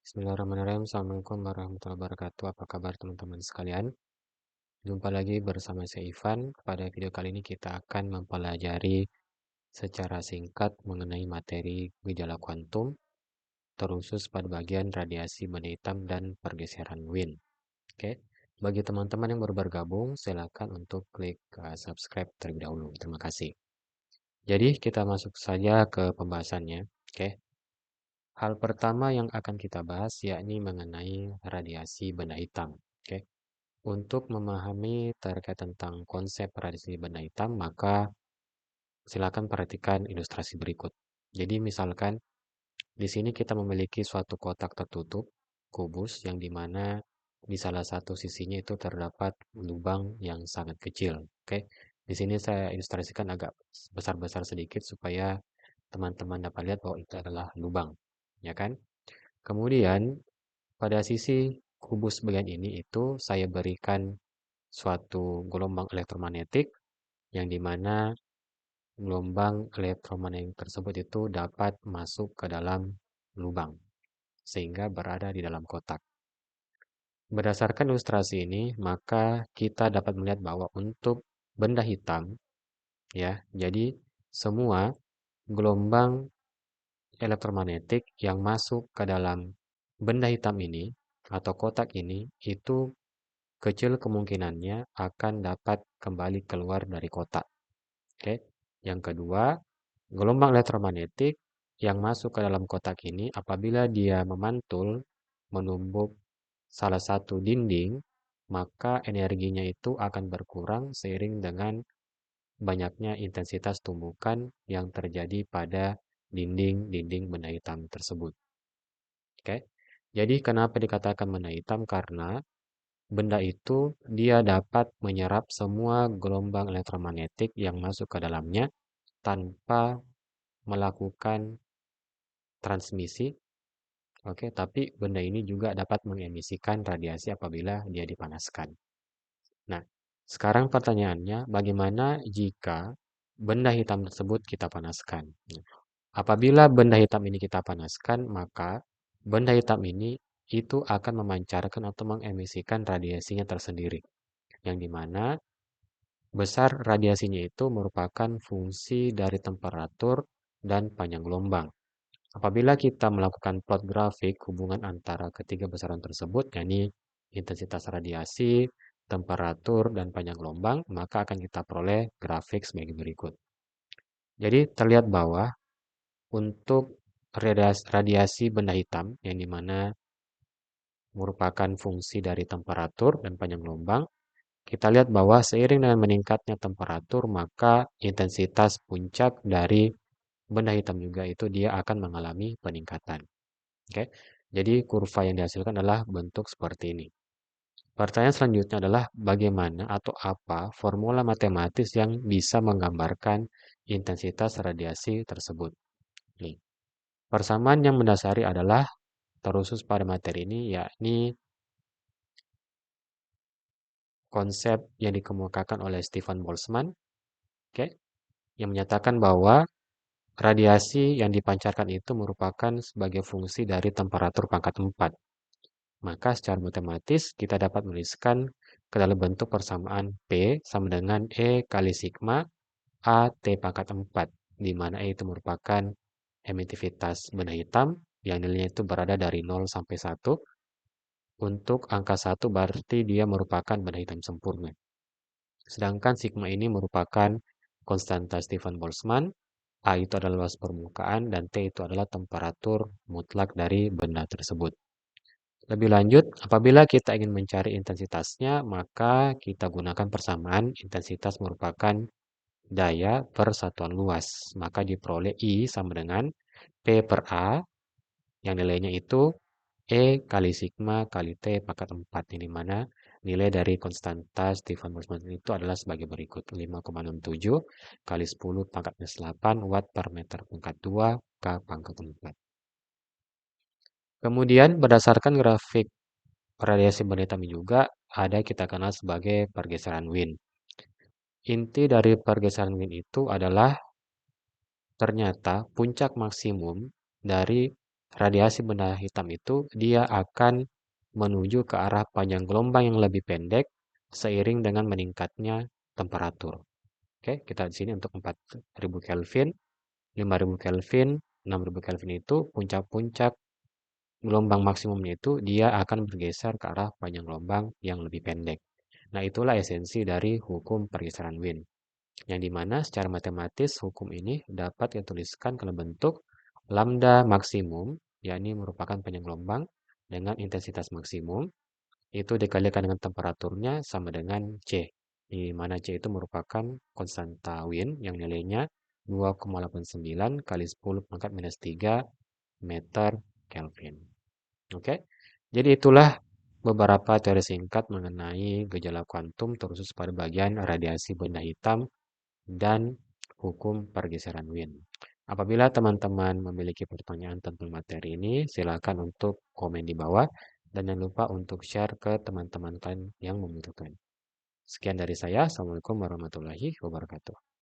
Bismillahirrahmanirrahim. Assalamualaikum warahmatullahi wabarakatuh. Apa kabar teman-teman sekalian? Jumpa lagi bersama saya Ivan. Pada video kali ini kita akan mempelajari secara singkat mengenai materi gejala kuantum, terkhusus pada bagian radiasi benda hitam dan pergeseran Wien. Oke, bagi teman-teman yang baru bergabung, silakan untuk klik subscribe terlebih dahulu. Terima kasih. Jadi kita masuk saja ke pembahasannya. Oke. Hal pertama yang akan kita bahas yakni mengenai radiasi benda hitam. Oke. Untuk memahami terkait tentang konsep radiasi benda hitam, maka silakan perhatikan ilustrasi berikut. Jadi misalkan di sini kita memiliki suatu kotak tertutup, kubus, yang dimana di salah satu sisinya itu terdapat lubang yang sangat kecil. Oke. Di sini saya ilustrasikan agak besar-besar sedikit supaya teman-teman dapat lihat bahwa itu adalah lubang. Ya kan? Kemudian pada sisi kubus bagian ini itu saya berikan suatu gelombang elektromagnetik yang dimana gelombang elektromagnetik tersebut itu dapat masuk ke dalam lubang sehingga berada di dalam kotak. Berdasarkan ilustrasi ini, maka kita dapat melihat bahwa untuk benda hitam, ya, jadi semua gelombang elektromagnetik yang masuk ke dalam benda hitam ini atau kotak ini itu kecil kemungkinannya akan dapat kembali keluar dari kotak. Oke. Yang kedua, gelombang elektromagnetik yang masuk ke dalam kotak ini apabila dia memantul menumbuk salah satu dinding, maka energinya itu akan berkurang seiring dengan banyaknya intensitas tumbukan yang terjadi pada dinding-dinding benda hitam tersebut. Oke. Jadi kenapa dikatakan benda hitam? Karena benda itu dia dapat menyerap semua gelombang elektromagnetik yang masuk ke dalamnya tanpa melakukan transmisi. Oke, tapi benda ini juga dapat mengemisikan radiasi apabila dia dipanaskan. Nah, sekarang pertanyaannya, bagaimana jika benda hitam tersebut kita panaskan? Apabila benda hitam ini kita panaskan, maka benda hitam ini itu akan memancarkan atau mengemisikan radiasinya tersendiri. Yang dimana besar radiasinya itu merupakan fungsi dari temperatur dan panjang gelombang. Apabila kita melakukan plot grafik hubungan antara ketiga besaran tersebut, yakni intensitas radiasi, temperatur, dan panjang gelombang, maka akan kita peroleh grafik sebagai berikut. Jadi terlihat bahwa untuk radiasi benda hitam, yang dimana merupakan fungsi dari temperatur dan panjang gelombang, kita lihat bahwa seiring dengan meningkatnya temperatur, maka intensitas puncak dari benda hitam juga itu dia akan mengalami peningkatan. Oke, jadi kurva yang dihasilkan adalah bentuk seperti ini. Pertanyaan selanjutnya adalah bagaimana atau apa formula matematis yang bisa menggambarkan intensitas radiasi tersebut. Nih, persamaan yang mendasari adalah terkhusus pada materi ini yakni konsep yang dikemukakan oleh Stefan Boltzmann, oke, yang menyatakan bahwa radiasi yang dipancarkan itu merupakan sebagai fungsi dari temperatur pangkat 4. Maka secara matematis kita dapat menuliskan ke dalam bentuk persamaan P sama dengan E kali sigma A T pangkat 4, di mana E itu merupakan emitivitas benda hitam yang nilainya itu berada dari 0 sampai 1. Untuk angka 1 berarti dia merupakan benda hitam sempurna. Sedangkan sigma ini merupakan konstanta Stefan Boltzmann, A itu adalah luas permukaan, dan T itu adalah temperatur mutlak dari benda tersebut. Lebih lanjut, apabila kita ingin mencari intensitasnya, maka kita gunakan persamaan intensitas merupakan daya per satuan luas. Maka diperoleh I sama dengan P per A, yang nilainya itu E kali sigma kali T pangkat 4, yang dimana nilai dari konstanta Stefan Boltzmann itu adalah sebagai berikut. 5,67 kali 10 pangkat 8 watt per meter pangkat 2 K pangkat 4. Kemudian berdasarkan grafik radiasi benda hitam juga ada kita kenal sebagai pergeseran Wien. Inti dari pergeseran Wien itu adalah ternyata puncak maksimum dari radiasi benda hitam itu dia akan menuju ke arah panjang gelombang yang lebih pendek seiring dengan meningkatnya temperatur. Oke, kita di sini untuk 4000 Kelvin, 5000 Kelvin, 6000 Kelvin itu puncak-puncak gelombang maksimumnya itu dia akan bergeser ke arah panjang gelombang yang lebih pendek. Nah, itulah esensi dari hukum pergeseran Wien. Yang dimana secara matematis hukum ini dapat dituliskan dalam bentuk lambda maksimum, yakni merupakan panjang gelombang dengan intensitas maksimum, itu dikalikan dengan temperaturnya sama dengan C, di mana C itu merupakan konstanta Wien yang nilainya 2,89 kali 10 pangkat minus 3 meter Kelvin. Oke, jadi itulah beberapa teori singkat mengenai gejala kuantum terkhusus pada bagian radiasi benda hitam dan hukum pergeseran Wien. Apabila teman-teman memiliki pertanyaan tentang materi ini, silakan untuk komen di bawah dan jangan lupa untuk share ke teman-teman kalian yang membutuhkan. Sekian dari saya. Assalamualaikum warahmatullahi wabarakatuh.